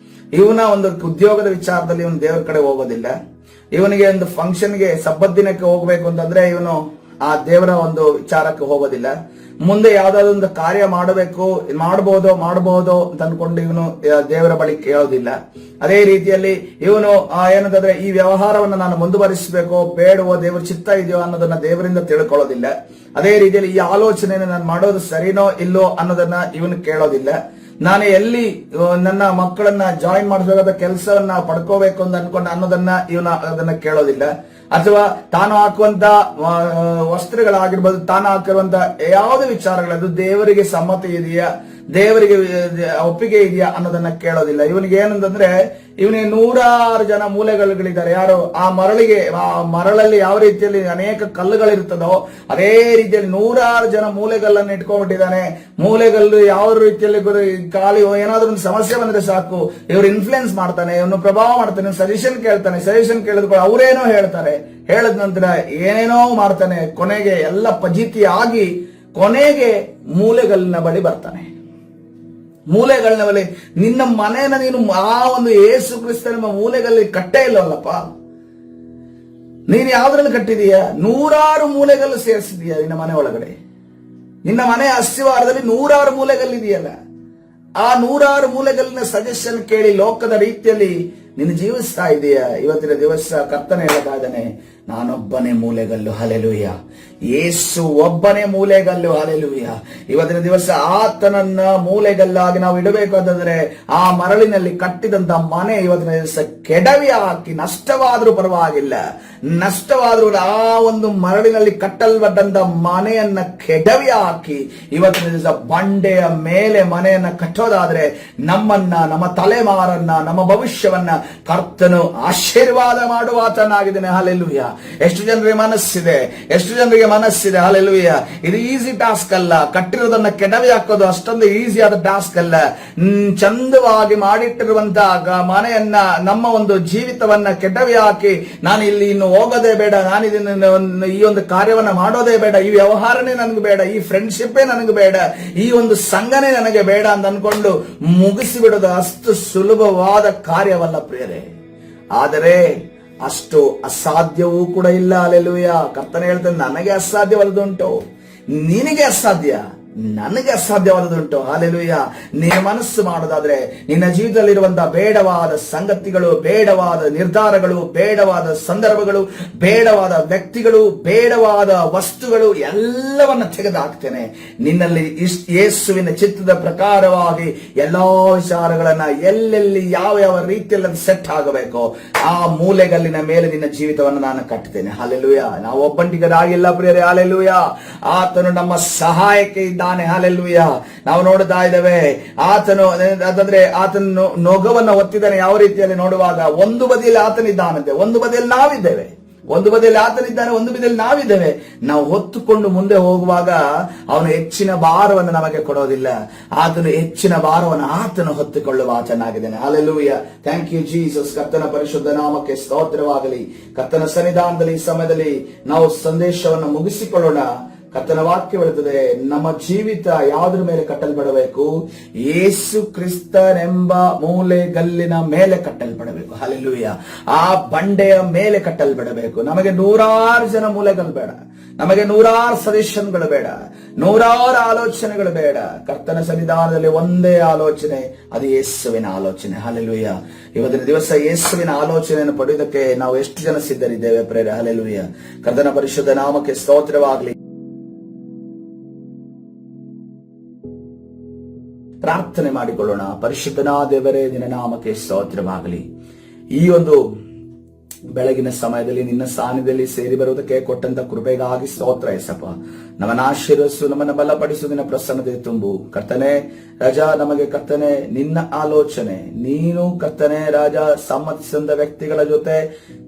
ಇವನ ಒಂದು ಉದ್ಯೋಗದ ವಿಚಾರದಲ್ಲಿ ಇವನು ದೇವರ ಕಡೆ ಹೋಗೋದಿಲ್ಲ. ಇವನಿಗೆ ಒಂದು ಫಂಕ್ಷನ್ಗೆ ಸಬ್ಬತ್ ದಿನಕ್ಕೆ ಹೋಗ್ಬೇಕು ಅಂತಂದ್ರೆ ಇವನು ಆ ದೇವರ ಒಂದು ವಿಚಾರಕ್ಕೆ ಹೋಗೋದಿಲ್ಲ. ಮುಂದೆ ಯಾವ್ದಾದ್ರು ಒಂದು ಕಾರ್ಯ ಮಾಡಬಹುದು ಅಂತ ಅನ್ಕೊಂಡು ಇವನು ದೇವರ ಬಳಿ ಕೇಳೋದಿಲ್ಲ. ಅದೇ ರೀತಿಯಲ್ಲಿ ಇವನು ಏನಂತಂದ್ರೆ ಈ ವ್ಯವಹಾರವನ್ನು ನಾನು ಮುಂದುವರಿಸಬೇಕೋ ಬೇಡವೋ, ದೇವರ ಚಿತ್ತ ಇದೆಯೋ ಅನ್ನೋದನ್ನ ದೇವರಿಂದ ತಿಳ್ಕೊಳ್ಳೋದಿಲ್ಲ. ಅದೇ ರೀತಿಯಲ್ಲಿ ಈ ಆಲೋಚನೆಯನ್ನು ನಾನು ಮಾಡೋದು ಸರಿನೋ ಇಲ್ಲೋ ಅನ್ನೋದನ್ನ ಇವನು ಕೇಳೋದಿಲ್ಲ. ನಾನು ಎಲ್ಲಿ ನನ್ನ ಮಕ್ಕಳನ್ನ ಜಾಯಿನ್ ಮಾಡಿಸಬೇಕಾದ ಕೆಲಸವನ್ನ ಪಡ್ಕೋಬೇಕು ಅಂತ ಅನ್ಕೊಂಡು ಅನ್ನೋದನ್ನ ಇವನು ಅದನ್ನ ಕೇಳೋದಿಲ್ಲ. ಅಥವಾ ತಾನು ಹಾಕುವಂತ ವಸ್ತ್ರಗಳಾಗಿರ್ಬೋದು, ತಾನು ಹಾಕಿರುವಂತ ಯಾವುದೇ ವಿಚಾರಗಳದು ದೇವರಿಗೆ ಸಮ್ಮತಿ ಇದೆಯಾ, ದೇವರಿಗೆ ಒಪ್ಪಿಗೆ ಇದೆಯಾ ಅನ್ನೋದನ್ನ ಕೇಳೋದಿಲ್ಲ. ಇವನಿಗೆ ಏನಂತಂದ್ರೆ ಇವನಿಗೆ 100 ಜನ ಮೂಲೆಗಳಿದ್ದಾರೆ. ಯಾರು ಆ ಮರಳಲ್ಲಿ ಯಾವ ರೀತಿಯಲ್ಲಿ ಅನೇಕ ಕಲ್ಲುಗಳಿರ್ತದೋ ಅದೇ ರೀತಿಯಲ್ಲಿ 100 ಜನ ಮೂಲೆಗಲ್ಲನ್ನು ಇಟ್ಕೊಂಡ್ಬಿಟ್ಟಿದ್ದಾನೆ. ಮೂಲೆಗಲ್ಲು ಯಾವ ರೀತಿಯಲ್ಲಿ ಖಾಲಿ ಏನಾದ್ರೂ ಒಂದು ಸಮಸ್ಯೆ ಬಂದ್ರೆ ಸಾಕು ಇವ್ರು ಇನ್ಫ್ಲುಯೆನ್ಸ್ ಮಾಡ್ತಾನೆ, ಇವನು ಪ್ರಭಾವ ಮಾಡ್ತಾನೆ, ಸಜೆಷನ್ ಕೇಳ್ತಾನೆ. ಸಜೆಷನ್ ಕೇಳಿದ್ರು ಅವರೇನೋ ಹೇಳ್ತಾರೆ, ಹೇಳದ ನಂತರ ಏನೇನೋ ಮಾಡ್ತಾನೆ. ಕೊನೆಗೆ ಎಲ್ಲ ಫಜೀತಿ ಆಗಿ ಕೊನೆಗೆ ಮೂಲೆಗಲ್ಲಿನ ಬಳಿ ಬರ್ತಾನೆ. ಮೂಲೆಗಳನ್ನ ಬಳಿ ನಿನ್ನ ಮನೆಯನ್ನ ನೀನು ಆ ಒಂದು ಯೇಸು ಕ್ರಿಸ್ತನ ಮೂಲೆಗಲ್ಲಿ ಕಟ್ಟೇ ಇಲ್ಲವಲ್ಲಪ್ಪ. ನೀನು ಯಾವ್ದ್ರಲ್ಲಿ ಕಟ್ಟಿದೀಯ? 100 ಮೂಲೆಗಲ್ಲು ಸೇರಿಸಿದೀಯ ನಿನ್ನ ಮನೆ ಒಳಗಡೆ. ನಿನ್ನ ಮನೆ ಅಸ್ತಿವಾರದಲ್ಲಿ 100 ಮೂಲೆಗಲ್ಲಿದೆಯಲ್ಲ. ಆ 100 ಮೂಲೆಗಲ್ಲಿನ ಸಜೆಷನ್ ಕೇಳಿ ಲೋಕದ ರೀತಿಯಲ್ಲಿ ನೀನು ಜೀವಿಸ್ತಾ ಇದೆಯಾ? ಇವತ್ತಿನ ದಿವಸ ಕರ್ತನೆ ಹೇಳ್ತಾ ಇದ್ದಾನೆ, ನಾನೊಬ್ಬನೇ ಮೂಲೆಗಲ್ಲು. ಹಲ್ಲೆಲೂಯಾ. ಯೇಸು ಒಬ್ಬನೇ ಮೂಲೆಗಲ್ಲು. ಹಲ್ಲೆಲೂಯಾ. ಇವತ್ತಿನ ದಿವಸ ಆತನನ್ನ ಮೂಲೆಗಲ್ಲಾಗಿ ನಾವು ಇಡಬೇಕು ಅಂತಂದ್ರೆ ಆ ಮರಳಿನಲ್ಲಿ ಕಟ್ಟಿದಂತ ಮನೆ ಇವತ್ತಿನ ದಿವಸ ಕೆಡವಿ ಹಾಕಿ, ನಷ್ಟವಾದ್ರೂ ಪರವಾಗಿಲ್ಲ, ನಷ್ಟವಾದ್ರೂ ಆ ಒಂದು ಮರಳಿನಲ್ಲಿ ಕಟ್ಟಲ್ಪಟ್ಟಂತ ಮನೆಯನ್ನ ಕೆಡವಿ ಹಾಕಿ ಇವತ್ತಿನ ದಿವಸ ಬಂಡೆಯ ಮೇಲೆ ಮನೆಯನ್ನ ಕಟ್ಟೋದಾದ್ರೆ ನಮ್ಮನ್ನ, ನಮ್ಮ ತಲೆಮಾರನ್ನ, ನಮ್ಮ ಭವಿಷ್ಯವನ್ನ ಕರ್ತನು ಆಶೀರ್ವಾದ ಮಾಡುವ ಆತನಾಗಿದ್ದಾನೆ. ಹಲ್ಲೆಲೂಯಾ. ಎಷ್ಟು ಜನರಿಗೆ ಮನಸ್ಸಿದೆ. ಹಲ್ಲೆಲೂಯಾ. ಇದು ಈಸಿ ಟಾಸ್ಕ್ ಅಲ್ಲ. ಕಟ್ಟಿರೋದನ್ನ ಕೆಡವಿ ಹಾಕೋದು ಅಷ್ಟೊಂದು ಈಸಿ ಆದ ಟಾಸ್ಕ್ ಅಲ್ಲ. ಚಂದವಾಗಿ ಮಾಡಿಟ್ಟಿರುವಂತಹ ಮನೆಯನ್ನ, ನಮ್ಮ ಒಂದು ಜೀವಿತವನ್ನ ಕೆಡವಿ ಹಾಕಿ ನಾನು ಇಲ್ಲಿ ಇನ್ನು ಹೋಗೋದೇ ಬೇಡ, ನಾನು ಇದನ್ನ ಈ ಒಂದು ಕಾರ್ಯವನ್ನ ಮಾಡೋದೇ ಬೇಡ, ಈ ವ್ಯವಹಾರನೇ ನನಗೆ ಬೇಡ, ಈ ಫ್ರೆಂಡ್ಶಿಪ್ಪೇ ನನಗೆ ಬೇಡ, ಈ ಒಂದು ಸಂಘನೇ ನನಗೆ ಬೇಡ ಅಂತ ಅನ್ಕೊಂಡು ಮುಗಿಸಿಬಿಡೋದು ಅಷ್ಟು ಸುಲಭವಾದ ಕಾರ್ಯವಲ್ಲ ಪ್ರಿಯರೇ. ಆದರೆ ಅಷ್ಟು ಅಸಾಧ್ಯವೂ ಕೂಡ ಇಲ್ಲ. ಹಲ್ಲೆಲೂಯಾ. ಕರ್ತನೆ ಹೇಳ್ತಾನೆ, ನನಗೆ ಅಸಾಧ್ಯವಲ್ಲದುಂಟು, ನಿನಗೆ ಅಸಾಧ್ಯ, ನನಗೆ ಅಸಾಧ್ಯವಾದದುಂಟು. ಹಾಲೆಲೂಯ. ನೀನು ಮನಸ್ಸು ಮಾಡೋದಾದ್ರೆ ನಿನ್ನ ಜೀವಿತದಲ್ಲಿರುವಂತಹ ಬೇಡವಾದ ಸಂಗತಿಗಳು, ಬೇಡವಾದ ನಿರ್ಧಾರಗಳು, ಬೇಡವಾದ ಸಂದರ್ಭಗಳು, ಬೇಡವಾದ ವ್ಯಕ್ತಿಗಳು, ಬೇಡವಾದ ವಸ್ತುಗಳು ಎಲ್ಲವನ್ನ ತೆಗೆದುಹಾಕ್ತೇನೆ. ನಿನ್ನಲ್ಲಿ ಯೇಸುವಿನ ಚಿತ್ತದ ಪ್ರಕಾರವಾಗಿ ಎಲ್ಲಾ ವಿಚಾರಗಳನ್ನ ಎಲ್ಲೆಲ್ಲಿ ಯಾವ ಯಾವ ರೀತಿಯಲ್ಲಿ ಸೆಟ್ ಆಗಬೇಕೋ ಆ ಮೂಲೆಗಲ್ಲಿನ ಮೇಲೆ ನಿನ್ನ ಜೀವಿತವನ್ನು ನಾನು ಕಟ್ಟುತ್ತೇನೆ. ಹಾಲೆಲೂಯ. ನಾವು ಒಬ್ಬಂಟಿಗರಾಗಿಲ್ಲ ಪ್ರಿಯರೇ. ಹಾಲೆಲೂಯ. ಆತನು ನಮ್ಮ ಸಹಾಯಕ್ಕೆ ಇದ್ದಾನೆ. ಹಾಲೆಲೂಯ. ನಾವು ನೋಡ್ತಾ ಇದ್ದೇವೆ, ಆತನು ನೊಗವನ್ನು ಒತ್ತಿದ್ದಾನೆ. ಯಾವ ರೀತಿಯಲ್ಲಿ ನೋಡುವಾಗ ಒಂದು ಬದಿಯಲ್ಲಿ ಆತನಿದ್ದಾನಂತೆ, ಒಂದು ಬದಿಯಲ್ಲಿ ನಾವಿದ್ದೇವೆ. ಒಂದು ಬದಿಯಲ್ಲಿ ಆತನಿದ್ದಾನೆ, ಒಂದು ಬದಿಯಲ್ಲಿ ನಾವಿದ್ದೇವೆ. ನಾವು ಹೊತ್ತುಕೊಂಡು ಮುಂದೆ ಹೋಗುವಾಗ ಅವನು ಹೆಚ್ಚಿನ ಭಾರವನ್ನು ನಮಗೆ ಕೊಡೋದಿಲ್ಲ. ಆತನು ಹೆಚ್ಚಿನ ಭಾರವನ್ನು ಆತನು ಹೊತ್ತುಕೊಳ್ಳುವ ಆತನಾಗಿದ್ದಾನೆ. ಹಾಲೆಲೂಯ. Thank you Jesus. ಕರ್ತನ ಪರಿಶುದ್ಧ ನಾಮಕ್ಕೆ ಸ್ತೋತ್ರವಾಗಲಿ. ಕರ್ತನ ಸನ್ನಿಧಾನದಲ್ಲಿ ಈ ಸಮಯದಲ್ಲಿ ನಾವು ಸಂದೇಶವನ್ನು ಮುಗಿಸಿಕೊಳ್ಳೋಣ. ಕರ್ತನ ವಾಕ್ಯ ಹೇಳುತ್ತದೆ, ನಮ್ಮ ಜೀವಿತ ಯಾವುದ್ರ ಮೇಲೆ ಕಟ್ಟಲ್ಪಡಬೇಕು? ಯೇಸು ಕ್ರಿಸ್ತನೆಂಬ ಮೂಲೆಗಲ್ಲಿನ ಮೇಲೆ ಕಟ್ಟಲ್ಪಡಬೇಕು. ಹಾಲೆಲೂಯ. ಆ ಬಂಡೆಯ ಮೇಲೆ ಕಟ್ಟಲ್ಪಡಬೇಕು. ನಮಗೆ 100 ಜನ ಮೂಲೆಗಳು ಬೇಡ, ನಮಗೆ 100 ಸಜೆಷನ್ಗಳು ಬೇಡ, 100 ಆಲೋಚನೆಗಳು ಬೇಡ. ಕರ್ತನ ಸನ್ನಿಧಾನದಲ್ಲಿ ಒಂದೇ ಆಲೋಚನೆ, ಅದು ಯೇಸುವಿನ ಆಲೋಚನೆ. ಹಾಲೆಲೂಯ. ಇವತ್ತಿನ ದಿವಸ ಯೇಸುವಿನ ಆಲೋಚನೆಯನ್ನು ಪಡೆಯುವುದಕ್ಕೆ ನಾವು ಎಷ್ಟು ಜನ ಸಿದ್ಧರಿದ್ದೇವೆ ಪ್ರೇರೆ? ಹಾಲೆಲೂಯ. ಕರ್ತನ ಪರಿಶುದ್ಧ ನಾಮಕ್ಕೆ ಸ್ತೋತ್ರವಾಗಲಿ. ಪ್ರಾರ್ಥನೆ ಮಾಡಿಕೊಳ್ಳೋಣ. ಪರಿಶುದ್ಧನಾದ ದೇವರೇ, ನಿನ್ನ ನಾಮಕ್ಕೆ ಸ್ತೋತ್ರವಾಗಲಿ. ಈ ಒಂದು ಬೆಳಗಿನ ಸಮಯದಲ್ಲಿ ನಿನ್ನ ಸಾನ್ನಿಧ್ಯದಲ್ಲಿ ಸೇರಿ ಬರುವುದಕ್ಕೆ ಕೊಟ್ಟಂತ ಕೃಪೆಗಾಗಿ ಸ್ತೋತ್ರ ಯೇಸಪ್ಪ. ನಮ್ಮನ್ನ ಆಶೀರ್ವದಿಸು, ನಮ್ಮನ್ನ ಬಲಪಡಿಸು, ನಿನ್ನ ಪ್ರಸನ್ನತೆ ತುಂಬು. ಕರ್ತನೆ ರಾಜ, ನಮಗೆ ಕರ್ತನೆ ನಿನ್ನ ಆಲೋಚನೆ, ನೀನು ಕರ್ತನೆ ರಾಜ ಸಮ್ಮತಿಸಿದ ವ್ಯಕ್ತಿಗಳ ಜೊತೆ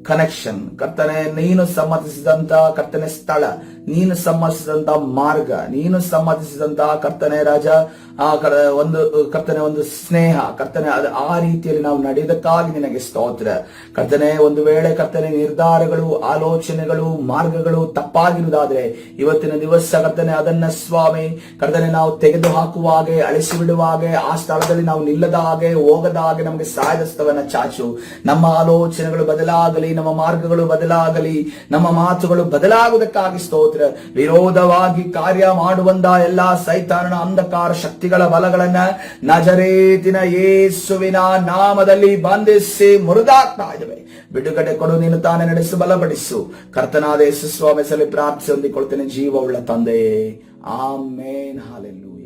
ಕನೆಕ್ಷನ್, ಕರ್ತನೆ ನೀನು ಸಮ್ಮತಿಸಿದಂತ ಕರ್ತನೆ ಸ್ಥಳ, ನೀನು ಸಮ್ಮತಿಸಿದಂತ ಮಾರ್ಗ, ನೀನು ಸಮ್ಮತಿಸಿದಂತ ಕರ್ತನೆ ರಾಜ ಒಂದು ಸ್ನೇಹ ಕರ್ತನೆ, ಆ ರೀತಿಯಲ್ಲಿ ನಾವು ನಡೆಯುವುದಕ್ಕಾಗಿ ನಿನಗೆ ಸ್ತೋತ್ರ. ಕರ್ತನೆ, ಒಂದು ವೇಳೆ ಕರ್ತನೆ ನಿರ್ಧಾರಗಳು, ಆಲೋಚನೆಗಳು, ಮಾರ್ಗಗಳು ತಪ್ಪಾಗಿರುವುದಾದ್ರೆ ಇವತ್ತಿನ ದಿವಸ ಕರ್ತನೆ ಅದನ್ನ ಸ್ವಾಮಿ ಕರ್ತನೆ ನಾವು ತೆಗೆದು ಹಾಕುವಾಗೆ, ಅಳಿಸಿ ಬಿಡುವಾಗೆ, ಆ ಸ್ಥಳದಲ್ಲಿ ನಾವು ನಿಲ್ಲದ ಹಾಗೆ, ಹೋಗದ ಹಾಗೆ ನಮಗೆ ಸಹಾಯದಸ್ತವನ್ನ ಚಾಚು. ನಮ್ಮ ಆಲೋಚನೆಗಳು ಬದಲಾಗಲಿ, ನಮ್ಮ ಮಾರ್ಗಗಳು ಬದಲಾಗಲಿ, ನಮ್ಮ ಮಾತುಗಳು ಬದಲಾಗುವುದಕ್ಕಾಗಿ ಸ್ತೋತ್ರ. ವಿರೋಧವಾಗಿ ಕಾರ್ಯ ಮಾಡುವಂತ ಎಲ್ಲಾ ಸೈತಾನನ ಅಂಧಕಾರ ಶಕ್ತಿಗಳ ಬಲಗಳನ್ನ ನಜರೇತಿನ ಯೇಸುವಿನ ನಾಮದಲ್ಲಿ ಬಂಧಿಸಿ ಮುರಿದಾಕ್ತಾ ಇದ್ದೇವೆ. ಬಿಡುಗಡೆ ಕೊಡು, ನೀನು ತಾನೇ ನಡೆಸು, ಬಲಪಡಿಸು. ಕರ್ತನಾದ ಯೇಸು ಸ್ವಾಮಿ ಸಲ ಪ್ರಾರ್ಥಿಸಿ ಹೊಂದಿಕೊಳ್ತೇನೆ ಜೀವವುಳ್ಳ ತಂದೆಯೇ. ಆಮೇನ್. ಹಾಲೆಲೂಯ.